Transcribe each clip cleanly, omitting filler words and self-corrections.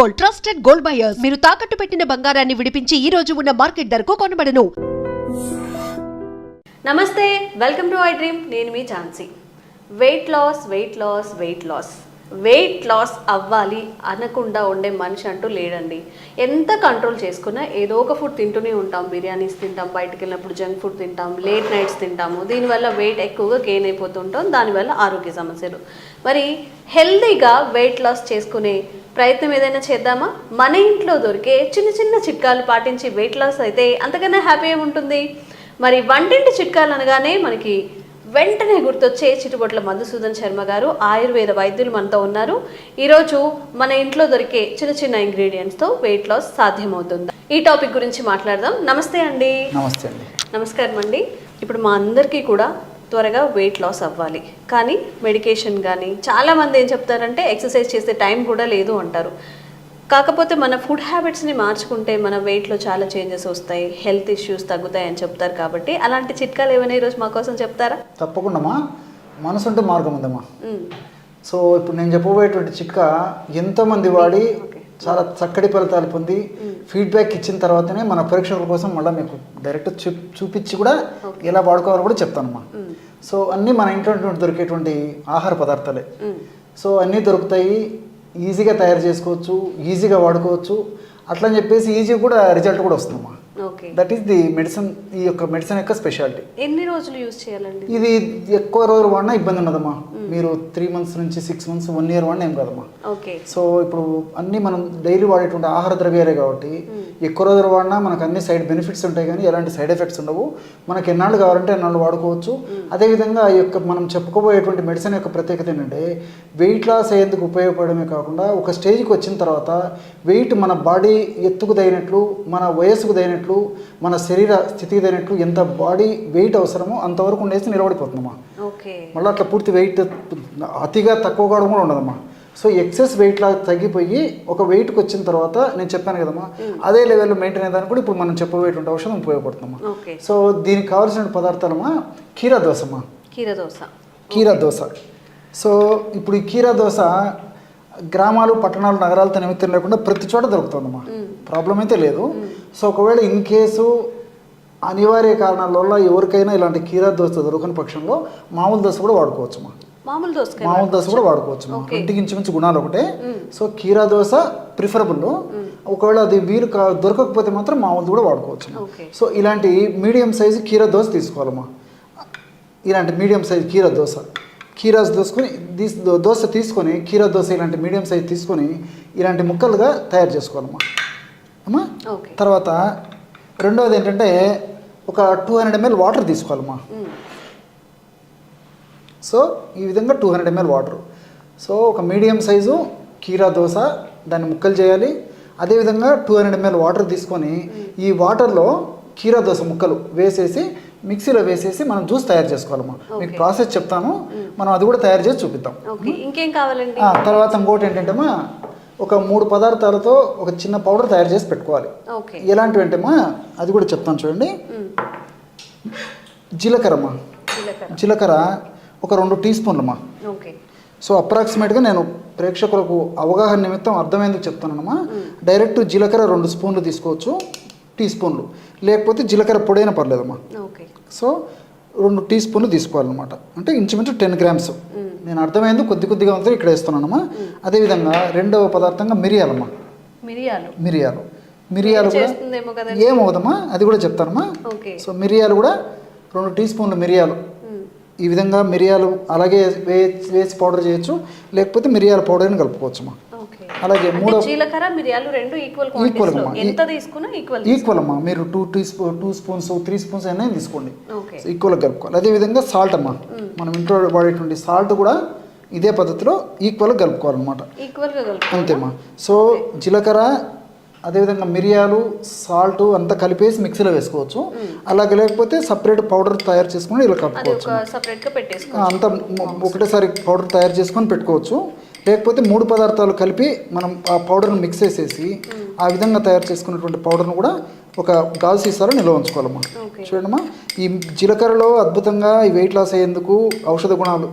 Gold, trusted gold buyers. మీరు తాకట్టు పెట్టిన బంగారాన్ని విడిపించి ఈ రోజు ఉన్న మార్కెట్ ధరకు కొనబడను. నమస్తే, వెల్కమ్ టు ఐ డ్రీమ్. నేను మీ ఝాన్సీ. వెయిట్ లాస్ అవ్వాలి అనకుండా ఉండే మనిషి అంటూ లేడండి. ఎంత కంట్రోల్ చేసుకున్నా ఏదో ఒక ఫుడ్ తింటూనే ఉంటాం. బిర్యానీస్ తింటాం, బయటకు వెళ్ళినప్పుడు జంక్ ఫుడ్ తింటాం, లేట్ నైట్స్ తింటాము. దీనివల్ల వెయిట్ ఎక్కువగా గెయిన్ అయిపోతుంటాం, దానివల్ల ఆరోగ్య సమస్యలు. మరి హెల్తీగా వెయిట్ లాస్ చేసుకునే ప్రయత్నం ఏదైనా చేద్దామా? మన ఇంట్లో దొరికే చిన్న చిన్న చిట్కాలు పాటించి వెయిట్ లాస్ అయితే అంతకన్నా హ్యాపీ ఏముంటుంది? మరి వంటింటి చిట్కాలు అనగానే మనకి వెంటనే గుర్తొచ్చే చిట్టుబొట్ల మధుసూదన్ శర్మ గారు, ఆయుర్వేద వైద్యులు మనతో ఉన్నారు. ఈరోజు మన ఇంట్లో దొరికే చిన్న చిన్న ఇంగ్రీడియంట్స్తో వెయిట్ లాస్ సాధ్యమవుతుందా? ఈ టాపిక్ గురించి మాట్లాడదాం. నమస్తే అండి. నమస్తే అండి. నమస్కారం అండి. ఇప్పుడు మా అందరికీ కూడా త్వరగా వెయిట్ లాస్ అవ్వాలి, కానీ మెడికేషన్ కానీ చాలామంది ఏం చెప్తారంటే ఎక్సర్సైజ్ చేసే టైం కూడా లేదు అంటారు. కాకపోతే మన ఫుడ్ హ్యాబిట్స్ని మార్చుకుంటే మన వెయిట్లో చాలా చేంజెస్ వస్తాయి, హెల్త్ ఇష్యూస్ తగ్గుతాయి అని చెప్తారు. కాబట్టి అలాంటి చిట్కాలు ఏమైనా ఈరోజు మా కోసం చెప్తారా? తప్పకుండా. మనసు ఉంటే మార్గం ఉందమ్మా. సో ఇప్పుడు నేను చెప్పబోయేటువంటి చిట్కా ఎంతోమంది వాడి చాలా చక్కటి ఫలితాలు పొంది ఫీడ్బ్యాక్ ఇచ్చిన తర్వాతనే మన పరీక్షల కోసం మళ్ళీ మీకు డైరెక్ట్ చూపించి కూడా ఎలా వాడుకోవాలో కూడా చెప్తానమ్మా. సో అన్నీ మన ఇంట్లో దొరికేటువంటి ఆహార పదార్థాలే. సో అన్నీ దొరుకుతాయి, ఈజీగా తయారు చేసుకోవచ్చు, ఈజీగా వాడుకోవచ్చు. అట్లా అని చెప్పేసి ఈజీగా కూడా రిజల్ట్ కూడా వస్తుందమ్మా. That is the medicine. ఈ యొక్క మెడిసిన్ యొక్క స్పెషాలిటీ. ఎన్ని రోజులు యూజ్ చేయాలండి? ఇది ఎక్కువ రోజులు వాడినా ఇబ్బంది ఉండదమ్మా. మీరు 3 months నుంచి 6 months 1 year వాడినా ఏం కాదమ్మా. సో ఇప్పుడు అన్నీ మనం డైలీ వాడేటువంటి ఆహార ద్రవ్యాలే కాబట్టి ఎక్కువ రోజులు వాడినా మనకు అన్ని సైడ్ బెనిఫిట్స్ ఉంటాయి, కానీ ఎలాంటి సైడ్ ఎఫెక్ట్స్ ఉండవు. మనకి ఎన్నాళ్ళు కావాలంటే ఎన్నాళ్ళు వాడుకోవచ్చు. అదేవిధంగా ఈ యొక్క మనం చెప్పుకోబోయేటువంటి మెడిసిన్ యొక్క ప్రత్యేకత ఏంటంటే వెయిట్ లాస్ అయ్యేందుకు ఉపయోగపడమే కాకుండా ఒక స్టేజ్కి వచ్చిన తర్వాత వెయిట్ మన బాడీ ఎత్తుకు తగినట్లు, మన వయస్సుకు తగినట్లు, మన శరీర స్థితికి తగినట్లు ఎంత బాడీ వెయిట్ అవసరమో అంతవరకు ఉండేసి నిలబడిపోతుందమ్మా. మళ్ళీ అట్లా పూర్తి వెయిట్ అతిగా తక్కువ కూడా ఉండదమ్మా. సో ఎక్సెస్ వెయిట్ లాగా తగ్గిపోయి ఒక వెయిట్కి వచ్చిన తర్వాత నేను చెప్పాను కదమ్మా, అదే లెవెల్లో మెయింటైన్ అయ్యేదానికి కూడా ఇప్పుడు మనం చెప్పబోయేటువంటి ఔషధం ఉపయోగపడుతుందమ్మా. సో దీనికి కావాల్సిన పదార్థాలమ్మా కీరా దోశమ్మా. కీరా దోశ. సో ఇప్పుడు ఈ కీరా దోశ గ్రామాలు, పట్టణాలు, నగరాలతో నిమిత్తం లేకుండా ప్రతి చోట దొరుకుతుందమ్మా. ప్రాబ్లం అయితే లేదు. సో ఒకవేళ ఇన్ కేసు అనివార్య కారణాల వల్ల ఎవరికైనా ఇలాంటి కీరా దోశ దొరకని పక్షంలో మామూలు దోశ కూడా వాడుకోవచ్చమ్మా. మామూలు దోశ కూడా వాడుకోవచ్చమ్మా. ఇంటికి ఇంచుమించు గుణాలు ఒకటే. సో కీరా దోశ ప్రిఫరబుల్. ఒకవేళ అది వీలు దొరకకపోతే మాత్రం మామూలు కూడా వాడుకోవచ్చమ్మా. సో ఇలాంటి మీడియం సైజు కీరా దోశ తీసుకోవాలమ్మా. ఇలాంటి మీడియం సైజు కీరా దోశ తీసుకొని కీరా దోశ ఇలాంటి మీడియం సైజ్ తీసుకొని ఇలాంటి ముక్కలుగా తయారు చేసుకోవాలమ్మా అమ్మా. తర్వాత రెండవది ఏంటంటే ఒక 200 ml వాటర్ తీసుకోవాలమ్మా. సో ఈ విధంగా 200 ml వాటర్. సో ఒక మీడియం సైజు కీరా దోశ దాన్ని ముక్కలు చేయాలి. అదేవిధంగా 200 ml వాటర్ తీసుకొని ఈ వాటర్లో కీరా దోశ ముక్కలు వేసేసి మిక్సీలో వేసేసి మనం జ్యూస్ తయారు చేసుకోవాలమ్మా. మీకు ప్రాసెస్ చెప్తాను, మనం అది కూడా తయారు చేసి చూపిద్దాం. ఇంకేం కావాలండి? తర్వాత ఇంకోటి ఏంటంటేమా ఒక 3 పదార్థాలతో ఒక చిన్న పౌడర్ తయారు చేసి పెట్టుకోవాలి. ఎలాంటివి అంటేమా అది కూడా చెప్తాను చూడండి. జీలకర్రమ్మా. జీలకర్ర ఒక 2 teaspoons. సో అప్రాక్సిమేట్గా నేను ప్రేక్షకులకు అవగాహన నిమిత్తం అర్థమేందుకు చెప్తానమ్మా. డైరెక్ట్ జీలకర్ర 2 స్పూన్లు తీసుకోవచ్చు, teaspoons. లేకపోతే జీలకర్ర పొడైనా పర్లేదమ్మా. సో 2 teaspoons తీసుకోవాలన్నమాట. అంటే ఇంచుమించు 10 grams. నేను అర్థమైంది కొద్దిగా ఉంటే ఇక్కడ వేస్తున్నానమ్మా. అదేవిధంగా రెండవ పదార్థంగా మిరియాలమ్మా. మిరియాలు కూడా ఏమవుదమ్మా అది కూడా చెప్తానమ్మా. సో మిరియాలు కూడా 2 teaspoons మిరియాలు. ఈ విధంగా మిరియాలు అలాగే వేసి పౌడర్ చేయొచ్చు, లేకపోతే మిరియాల పౌడర్ని కలుపుకోవచ్చమ్మా. అలాగే జీలకర్ర మిరియాలు రెండు ఈక్వల్ అమ్మా. మీరు 2 spoons 3 spoons అయినా తీసుకోండి, ఈక్వల్గా కలుపుకోవాలి. అదేవిధంగా సాల్ట్ అమ్మా. మనం ఇంట్లో వాడేటువంటి సాల్ట్ కూడా ఇదే పద్ధతిలో ఈక్వల్గా కలుపుకోవాలన్నమాట. అంతేమ్మా. సో జీలకర్ర అదేవిధంగా మిరియాలు సాల్ట్ అంతా కలిపేసి మిక్సీలో వేసుకోవచ్చు. అలాగే లేకపోతే సపరేట్ పౌడర్ తయారు చేసుకుని ఇలా కలుపుకోవచ్చు. అంతా ఒకటేసారి పౌడర్ తయారు చేసుకొని పెట్టుకోవచ్చు. లేకపోతే 3 పదార్థాలు కలిపి మనం ఆ పౌడర్ని మిక్స్ చేసేసి ఆ విధంగా తయారు చేసుకున్నటువంటి పౌడర్ను కూడా ఒక గాజు సీసాలో నిల్వ ఉంచుకోవాలమ్మా. చూడమ్మా, ఈ జీలకర్రలో అద్భుతంగా ఈ వెయిట్ లాస్ అయ్యేందుకు ఔషధ గుణాలు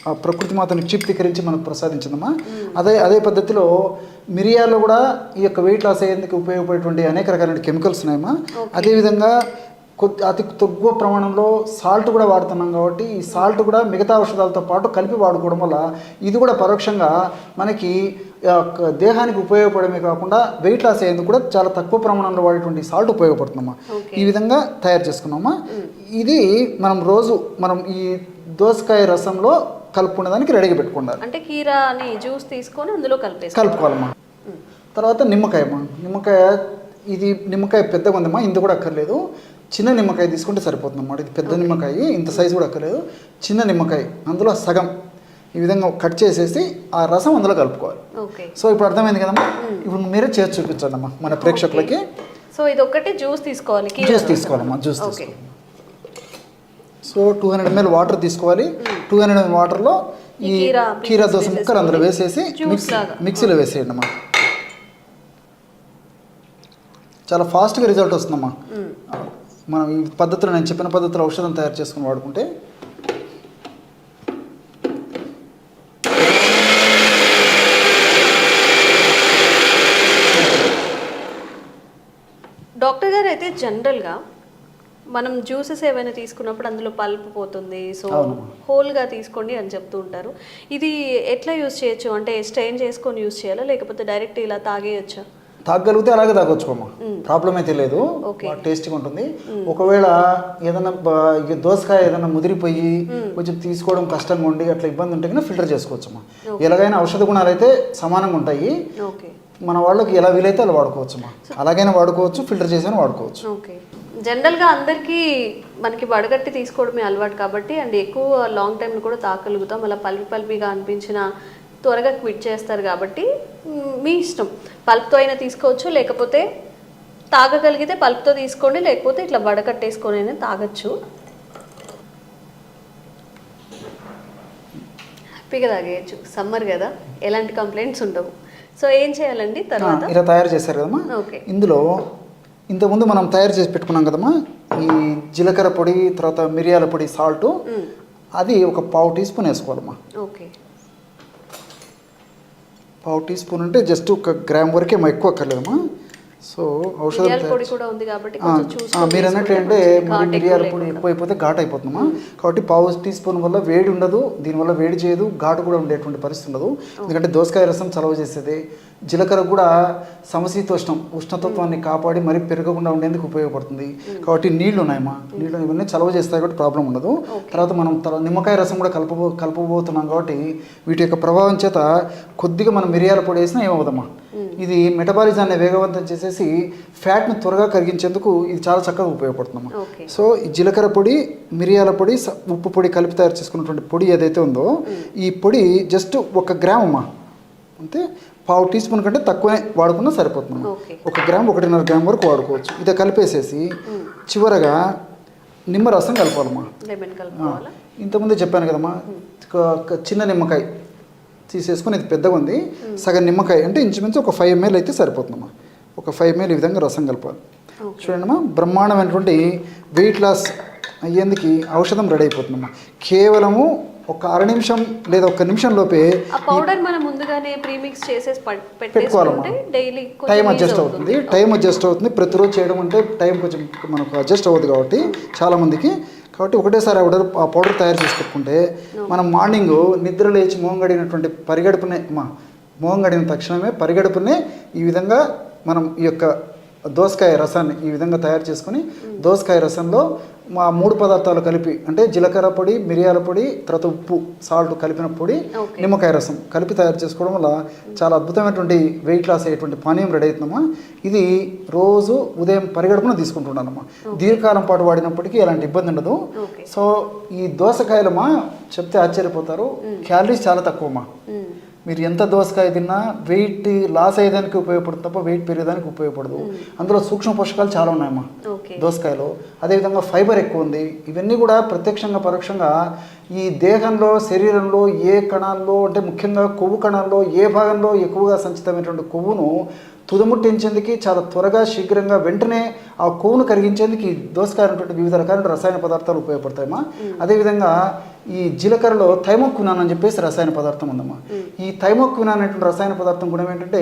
ఆ ప్రకృతి మాతను క్షిప్తీకరించి మనకు ప్రసాదించిందమ్మా. అదే పద్ధతిలో మిరియాల్లో కూడా ఈ యొక్క వెయిట్ లాస్ అయ్యేందుకు ఉపయోగపడేటువంటి అనేక రకాలైన కెమికల్స్ ఉన్నాయమ్మా. అదేవిధంగా అతి తక్కువ ప్రమాణంలో సాల్ట్ కూడా వాడుతున్నాం కాబట్టి ఈ సాల్ట్ కూడా మిగతా ఔషధాలతో పాటు కలిపి వాడుకోవడం వల్ల ఇది కూడా పరోక్షంగా మనకి దేహానికి ఉపయోగపడమే కాకుండా వెయిట్ లాస్ అయ్యేందుకు కూడా చాలా తక్కువ ప్రమాణంలో వాడేటువంటి సాల్ట్ ఉపయోగపడుతుందమ్మా. ఈ విధంగా తయారు చేసుకున్నామా. ఇది మనం ఈ దోసకాయ రసంలో కలుపుకునే దానికి రెడీగా పెట్టుకుంటారు. అంటే కీరాని జ్యూస్ తీసుకొని అందులో కలుపుకోవాలమ్మా. తర్వాత నిమ్మకాయ పెద్దగా ఉందమ్మా, ఇంత కూడా అక్కర్లేదు. చిన్న నిమ్మకాయ తీసుకుంటే సరిపోతుంది అన్నమాట. ఇది పెద్ద నిమ్మకాయ, ఇంత సైజు కూడా అక్కర్లేదు. చిన్న నిమ్మకాయ అందులో సగం ఈ విధంగా కట్ చేసేసి ఆ రసం అందులో కలుపుకోవాలి. సో ఇప్పుడు అర్థమైంది కదమ్మా. ఇప్పుడు మీరే చేసి చూపించండి అమ్మా మన ప్రేక్షకులకి. సో ఇది ఒకటి జ్యూస్ తీసుకోవాలమ్మా. జ్యూస్ తీసుకోవాలి. సో 200 ml వాటర్ తీసుకోవాలి. 200 ml వాటర్లో ఈ కీరా దోస ముక్కలు అందులో వేసేసి మిక్సీలో వేసేయండి అమ్మా. చాలా ఫాస్ట్గా రిజల్ట్ వస్తుందమ్మా. మనం ఈ పద్ధతిలో నేను చెప్పిన పద్ధతిలో ఔషధం తయారు చేసుకుని వాడుకుంటే. డాక్టర్ గారు అయితే జనరల్గా మనం జ్యూసెస్ ఏమైనా తీసుకున్నప్పుడు అందులో పల్ప్ పోతుంది, సో హోల్గా తీసుకోండి అని చెప్తూ ఉంటారు. ఇది ఎట్లా యూజ్ చేయొచ్చు? అంటే స్ట్రెయిన్ చేసుకొని యూజ్ చేయాలా లేకపోతే డైరెక్ట్ ఇలా తాగేయచ్చా? తాగలిగితే అలాగే తాగొచ్చుకోమ్మా, ప్రాబ్లం అయితే లేదు. టేస్టీగా ఉంటుంది. ఒకవేళ ఏదైనా దోసకాయ ఏదైనా ముదిరిపోయి కొంచెం తీసుకోవడం కష్టంగా ఉండి అట్లా ఇబ్బంది ఉంటే కన్నా ఫిల్టర్ చేసుకోవచ్చమ్మా. ఎలాగైనా ఔషధ గుణాలు అయితే సమానంగా ఉంటాయి. మన వాళ్ళకి ఎలా వీలైతే అలా వాడుకోవచ్చమ్మా. అలాగైనా వాడుకోవచ్చు, ఫిల్టర్ చేసైనా వాడుకోవచ్చు. ఓకే. జనరల్గా అందరికీ మనకి వడగట్టి తీసుకోవడమే అలవాటు కాబట్టి అండ్ ఎక్కువ లాంగ్ టైం కూడా తాగలుగుతాం. అలా పల్పిగా అనిపించిన త్వరగా క్విట్ చేస్తారు కాబట్టి మీ ఇష్టం. పల్ప్తో అయినా తీసుకోవచ్చు, లేకపోతే తాగగలిగితే పల్ప్తో తీసుకోండి, లేకపోతే ఇట్లా వడకట్టేసుకొని అయినా తాగొచ్చు. హ్యాపీగా తాగేయచ్చు. సమ్మర్ కదా, ఎలాంటి కంప్లైంట్స్ ఉండవు. సో ఏం చేయాలండి తర్వాత? ఇలా తయారు చేశారు కదమ్మా. ఓకే. ఇందులో ఇంతకుముందు మనం తయారు చేసి పెట్టుకున్నాం కదమ్మా, ఈ జీలకర్ర పొడి, తర్వాత మిరియాల పొడి, సాల్ట్, అది ఒక 1/2 టీ స్పూన్ వేసుకోవాలమ్మా. ఓకే. 1/2 టీ స్పూన్ అంటే జస్ట్ 1 గ్రామ్ వరకే, ఎక్కువ అక్కర్లేదమ్మా. సో ఔషధం మీరు అన్నట్టు అంటే మిరియాల పొడి ఎక్కువైపోతే ఘాటు అయిపోతుందమ్మా. కాబట్టి 1/2 టీ స్పూన్ వల్ల వేడి ఉండదు, దీనివల్ల వేడి చేయదు, ఘాటు కూడా ఉండేటువంటి పరిస్థితి ఉండదు. ఎందుకంటే దోసకాయ రసం చలవ చేసేది. జీలకర్ర కూడా ఉష్ణతత్వాన్ని కాపాడి మరీ పెరగకుండా ఉండేందుకు ఉపయోగపడుతుంది. కాబట్టి నీళ్లు ఉన్నాయమ్మా, నీళ్ళు ఇవన్నీ చలవ చేస్తాయి కాబట్టి ప్రాబ్లం ఉండదు. తర్వాత మనం నిమ్మకాయ రసం కూడా కలపబోతున్నాం కాబట్టి వీటి యొక్క ప్రభావం చేత కొద్దిగా మనం మిరియాల పొడి వేసినా ఏమవుదమ్మా. ఇది మెటబాలిజాన్ని వేగవంతం చేసేసి ఫ్యాట్ని త్వరగా కరిగించేందుకు ఇది చాలా చక్కగా ఉపయోగపడుతుందమ్మా. సో ఈ జీలకర్ర పొడి, మిరియాల పొడి, ఉప్పు పొడి కలిపి తయారు చేసుకున్నటువంటి పొడి ఏదైతే ఉందో ఈ పొడి జస్ట్ 1 గ్రామ్ అమ్మా, అంతే. 1/2 టీ స్పూన్ కంటే తక్కువనే వాడుకున్నా సరిపోతుందమ్మా. 1 గ్రామ్ 1.5 గ్రామ్ వరకు వాడుకోవచ్చు. ఇది కలిపేసేసి చివరగా నిమ్మరసం కలపాలమ్మా. ఇంతకుముందే చెప్పాను కదమ్మా, చిన్న నిమ్మకాయ తీసేసుకొని, ఇది పెద్దగా ఉంది, సగం నిమ్మకాయ అంటే ఇంచుమించు ఒక 5 ml అయితే సరిపోతుందమ్మా. ఒక 5 ml ఈ విధంగా రసం కలపాలి. చూడండి అమ్మా, బ్రహ్మాండమైనటువంటి వెయిట్ లాస్ అయ్యేందుకు ఔషధం రెడీ అయిపోతుందమ్మా. కేవలము ఒక 1/2 నిమిషం లేదా 1 నిమిషం లోపే పౌడర్ మనం ముందుగానే ప్రీమిక్స్ చేసేసి పెట్టుకోవాలమ్మా. టైం అడ్జస్ట్ అవుతుంది. ప్రతిరోజు చేయడం అంటే టైం కొంచెం మనకు అడ్జస్ట్ అవ్వదు కాబట్టి చాలామందికి. కాబట్టి ఒకటేసారి ఆ పౌడర్ తయారు చేసి పెట్టుకుంటే మనం మార్నింగ్ నిద్ర లేచి మొహం గడిగిన తక్షణమే పరిగడుపునే ఈ విధంగా మనం ఈ యొక్క దోసకాయ రసాన్ని ఈ విధంగా తయారు చేసుకుని దోసకాయ రసంలో 3 పదార్థాలు కలిపి, అంటే జీలకర్ర పొడి, మిరియాల పొడి, తర్వాత ఉప్పు, సాల్ట్ కలిపిన పొడి, నిమ్మకాయ రసం కలిపి తయారు చేసుకోవడం వల్ల చాలా అద్భుతమైనటువంటి వెయిట్ లాస్ అయ్యేటువంటి పానీయం రెడీ అవుతుందమ్మా. ఇది రోజు ఉదయం పరిగడుపున తీసుకుంటున్నానమ్మా. దీర్ఘకాలం పాటు వాడినప్పటికీ ఎలాంటి ఇబ్బంది ఉండదు. సో ఈ దోసకాయలమ్మా చెప్తే ఆశ్చర్యపోతారు, క్యాలరీస్ చాలా తక్కువమ్మా. మీరు ఎంత దోసకాయ తిన్నా వెయిట్ లాస్ అయ్యేదానికి ఉపయోగపడుతుంది తప్ప వెయిట్ పెరిగేదానికి ఉపయోగపడదు. అందులో సూక్ష్మ పోషకాలు చాలా ఉన్నాయమ్మా దోసకాయలో. అదేవిధంగా ఫైబర్ ఎక్కువ ఉంది. ఇవన్నీ కూడా ప్రత్యక్షంగా పరోక్షంగా ఈ దేహంలో, శరీరంలో ఏ కణాల్లో, అంటే ముఖ్యంగా కొవ్వు కణాల్లో ఏ భాగంలో ఎక్కువగా సంచితమైనటువంటి కొవ్వును తుదముట్టించేందుకు చాలా త్వరగా, శీఘ్రంగా, వెంటనే ఆ కొవ్వును కరిగించేందుకు ఈ దోసకాయ అనేటువంటి వివిధ రకాల రసాయన పదార్థాలు ఉపయోగపడతాయమ్మా. అదేవిధంగా ఈ జీలకర్రలో థైమోక్వినాన్ అని చెప్పేసి రసాయన పదార్థం ఉందమ్మా. ఈ థైమోక్వినాన్ అనేటువంటి రసాయన పదార్థం గుణం ఏంటంటే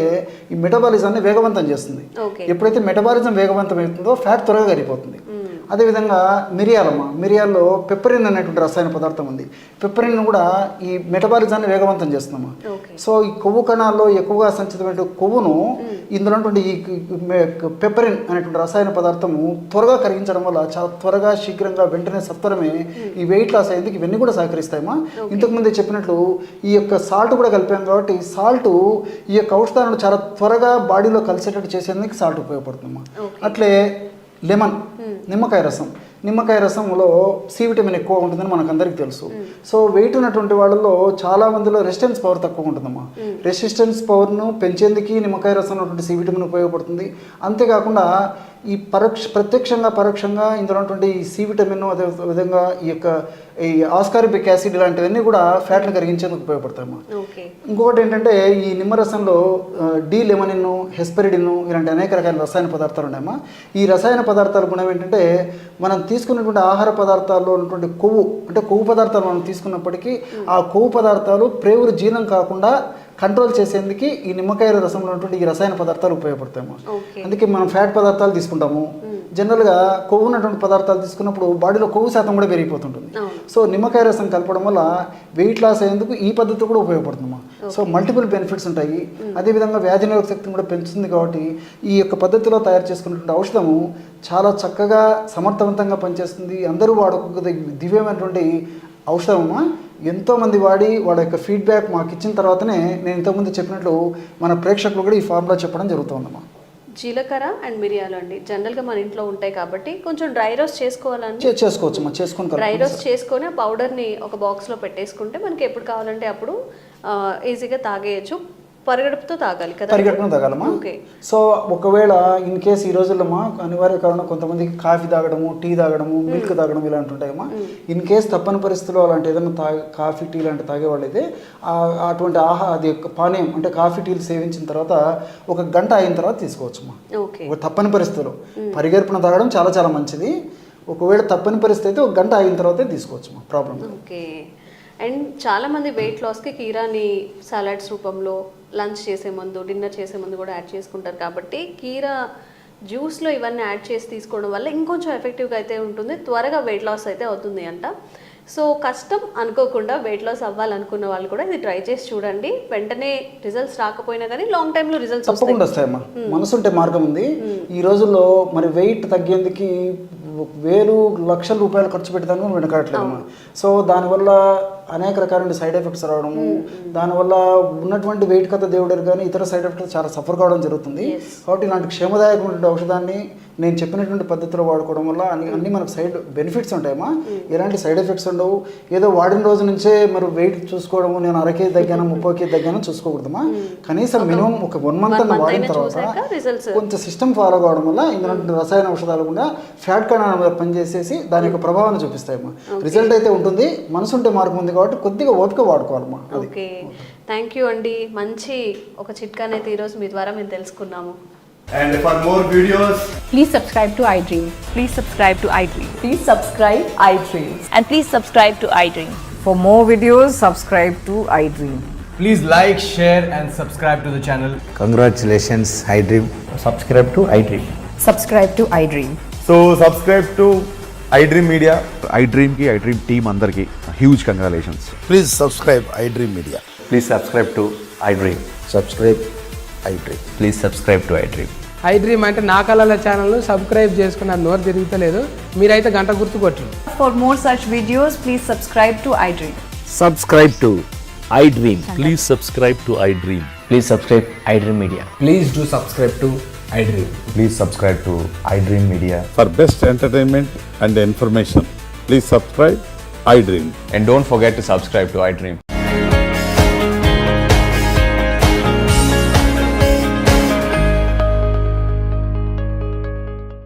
ఈ మెటబాలిజాన్ని వేగవంతం చేస్తుంది. ఎప్పుడైతే మెటబాలిజం వేగవంతం అవుతుందో ఫ్యాట్ త్వరగా కరిగిపోతుంది. అదేవిధంగా మిరియాల్లో పెప్పరిన్ అనేటువంటి రసాయన పదార్థం ఉంది. పెప్పరిన్ కూడా ఈ మెటబాలిజాన్ని వేగవంతం చేస్తుందమ్మా. సో ఈ కొవ్వు కణాల్లో ఎక్కువగా సంచితమైన కొవ్వును ఇందులో ఈ పెప్పరిన్ అనేటువంటి రసాయన పదార్థము త్వరగా కరిగించడం వల్ల చాలా త్వరగా శీఘ్రంగా వెంటనే సత్వరమే ఈ వెయిట్ లాస్ అయ్యేందుకు ఇవన్నీ కూడా సహకరిస్తాయమ్మా. ఇంతకుముందే చెప్పినట్లు ఈ యొక్క సాల్ట్ కూడా కలిపాం కాబట్టి సాల్ట్ ఈ యొక్క ఔషధాలను చాలా త్వరగా బాడీలో కలిసేటట్టు చేసేందుకు సాల్ట్ ఉపయోగపడుతుందమ్మా. అట్లే లెమన్, నిమ్మకాయ రసంలో సి విటమిన్ ఎక్కువ ఉంటుందని మనకు అందరికీ తెలుసు. సో వెయిట్ ఉన్నటువంటి వాళ్ళలో చాలా మందిలో రెసిస్టెన్స్ పవర్ తక్కువ ఉంటుందమ్మా. రెసిస్టెన్స్ పవర్ను పెంచేందుకు నిమ్మకాయ రసం ఉన్నటువంటి సి విటమిన్ ఉపయోగపడుతుంది. అంతేకాకుండా ఈ ప్రత్యక్షంగా పరోక్షంగా ఇందులో ఉన్నటువంటి ఈ సి విటమిన్ అదే విధంగా ఈ ఆస్కార్బిక్ యాసిడ్ ఇలాంటివన్నీ కూడా ఫ్యాట్ని కరిగించేందుకు ఉపయోగపడతాయమ్మా. ఇంకొకటి ఏంటంటే ఈ నిమ్మరసంలో డి లెమనిన్, హెస్పెరిడిన్ ఇలాంటి అనేక రకాల రసాయన పదార్థాలు ఉన్నాయమ్మా. ఈ రసాయన పదార్థాల గుణం ఏంటంటే మనం తీసుకున్నటువంటి ఆహార పదార్థాల్లో ఉన్నటువంటి కొవ్వు పదార్థాలు మనం తీసుకున్నప్పటికీ ఆ కొవ్వు పదార్థాలు ప్రేవురు జీర్ణం కాకుండా కంట్రోల్ చేసేందుకు ఈ నిమ్మకాయ రసంలో ఉన్నటువంటి ఈ రసాయన పదార్థాలు ఉపయోగపడతాయమ్మా. అందుకే మనం ఫ్యాట్ పదార్థాలు తీసుకుంటాము. జనరల్గా కొవ్వు ఉన్నటువంటి పదార్థాలు తీసుకున్నప్పుడు బాడీలో కొవ్వు శాతం కూడా పెరిగిపోతుంటుంది. సో నిమ్మకాయ రసం కలపడం వల్ల వెయిట్ లాస్ అయ్యేందుకు ఈ పద్ధతి కూడా ఉపయోగపడుతుందమ్మా. సో మల్టిపుల్ బెనిఫిట్స్ ఉంటాయి. అదేవిధంగా వ్యాధి నిరోధక శక్తిని కూడా పెంచుతుంది. కాబట్టి ఈ యొక్క పద్ధతిలో తయారు చేసుకున్నటువంటి ఔషధము చాలా చక్కగా సమర్థవంతంగా పనిచేస్తుంది. అందరూ వాడుకోగల దివ్యమైనటువంటి ఔషధమమ్మా. ఎంతోమంది వాడి వాళ్ళ యొక్క ఫీడ్బ్యాక్ మాకు ఇచ్చిన తర్వాతనే నేను ఇంతకుముందు చెప్పినట్లు మన ప్రేక్షకులు కూడా ఈ ఫార్ములా చెప్పడం జరుగుతుందమ్మా. జీలకర్ర అండ్ మిరియాలు అండి జనరల్గా మన ఇంట్లో ఉంటాయి కాబట్టి కొంచెం డ్రై రోస్ట్ చేసుకోవాలని చేసుకోవచ్చమ్మా. డ్రై రోస్ట్ చేసుకొని ఆ పౌడర్ని ఒక బాక్స్లో పెట్టేసుకుంటే మనకి ఎప్పుడు కావాలంటే అప్పుడు ఈజీగా తాగేయచ్చు. పరిగడుపుతో తాగాలి కదా? పరిగడుపుతో తాగాలమ్మా. సో ఒకవేళ ఇన్ కేసు ఈ రోజుల్లో అనివార్య కారణం కొంతమందికి కాఫీ తాగడము, టీ తాగడము, మిల్క్ తాగడం ఇలాంటి ఉంటాయమ్మా. ఇన్ కేసు తప్పని పరిస్థితుల్లో అలాంటి ఏదైనా కాఫీ టీ లాంటి తాగేవాళ్ళు అయితే అటువంటి అది పానీయం అంటే కాఫీ టీలు సేవించిన తర్వాత 1 గంట అయిన తర్వాత తీసుకోవచ్చమ్మా. తప్పని పరిస్థితుల్లో పరిగడుపున తాగడం చాలా చాలా మంచిది. ఒకవేళ తప్పని పరిస్థితి అయితే 1 గంట అయిన తర్వాతే తీసుకోవచ్చమ్మా. ప్రాబ్లం. అండ్ చాలామంది వెయిట్ లాస్కి కీరాని సలాడ్స్ రూపంలో లంచ్ చేసే ముందు, డిన్నర్ చేసే ముందు కూడా యాడ్ చేసుకుంటారు. కాబట్టి కీరా జ్యూస్లో ఇవన్నీ యాడ్ చేసి తీసుకోవడం వల్ల ఇంకొంచెం ఎఫెక్టివ్గా అయితే ఉంటుంది, త్వరగా వెయిట్ లాస్ అయితే అవుతుంది అంట. సో కష్టం అనుకోకుండా వెయిట్ లాస్ అవ్వాలనుకున్న వాళ్ళు కూడా ఇది ట్రై చేసి చూడండి. వెంటనే రిజల్ట్స్ రాకపోయినా కానీ లాంగ్ టైంలో రిజల్ట్స్ తప్పకుండా వస్తాయమ్మా. మనసుంటే మార్గం ఉంది. ఈ రోజుల్లో మరి వెయిట్ తగ్గేందుకు వేలు లక్షల రూపాయలు ఖర్చు పెట్టడానికి వెనకాడట్లేదమ్మా. సో దానివల్ల అనేక రకాలైన సైడ్ ఎఫెక్ట్స్ రావడము, దానివల్ల ఉన్నటువంటి వెయిట్ కథ దేవుడు కానీ ఇతర సైడ్ ఎఫెక్ట్స్ చాలా సఫర్ కావడం జరుగుతుంది. కాబట్టి ఇలాంటి క్షేమదాయకమైనటువంటి ఔషధాన్ని నేను చెప్పినటువంటి పద్ధతిలో వాడుకోవడం వల్ల అన్ని మనకు సైడ్ బెనిఫిట్స్ ఉంటాయమ్మా. ఎలాంటి సైడ్ ఎఫెక్ట్స్ ఉండవు. ఏదో వాడిన రోజు నుంచే మరి వెయిట్ చూసుకోవడము, నేను 1 కేజీ తగ్గాను 30 కేజీ తగ్గాను చూసుకోకూడదమ్మా. కనీసం మినిమం ఒక 1 మంత్ అన్న వాడిన తర్వాత కొంచెం సిస్టమ్ ఫాలో కావడం వల్ల ఇందులో రసాయన ఔషధాలు కూడా ఫ్యాట్ కణాల మీద పనిచేసేసి దాని యొక్క ప్రభావాన్ని చూపిస్తాయమ్మా. రిజల్ట్ అయితే ఉంటుంది. మనసుంటే మార్గం ఉంది కాబట్టి కొద్దిగా ఓపిక వాడుకోవాలమ్మా. ఓకే, థ్యాంక్ యూ అండి. మంచి ఒక చిట్కానైతే ఈరోజు మీ ద్వారా మేము తెలుసుకున్నాము. And for more videos, please subscribe to iDream. Please subscribe to iDream. Please subscribe iDream. And please subscribe to iDream. For more videos, subscribe to iDream. please like, share and subscribe to the channel. Congratulations, iDream. Subscribe to iDream. Subscribe to iDream. So subscribe to iDream Media. iDream team andarki huge congratulations. Please subscribe iDream Media. Please subscribe to iDream. Subscribe iDream. Please subscribe to iDream. iDream అంటే నా కళల ఛానల్ను subscribe చేసుకున్న నోరు తిరుగుతలేదు, మీరైతే గంట గుర్తు కొట్టండి. For more such videos, please subscribe to iDream. Subscribe to iDream. Please subscribe to iDream. Please subscribe iDream Media. Please do subscribe to iDream. Please subscribe to iDream Media. For best entertainment and information, please subscribe iDream. And don't forget to subscribe to iDream.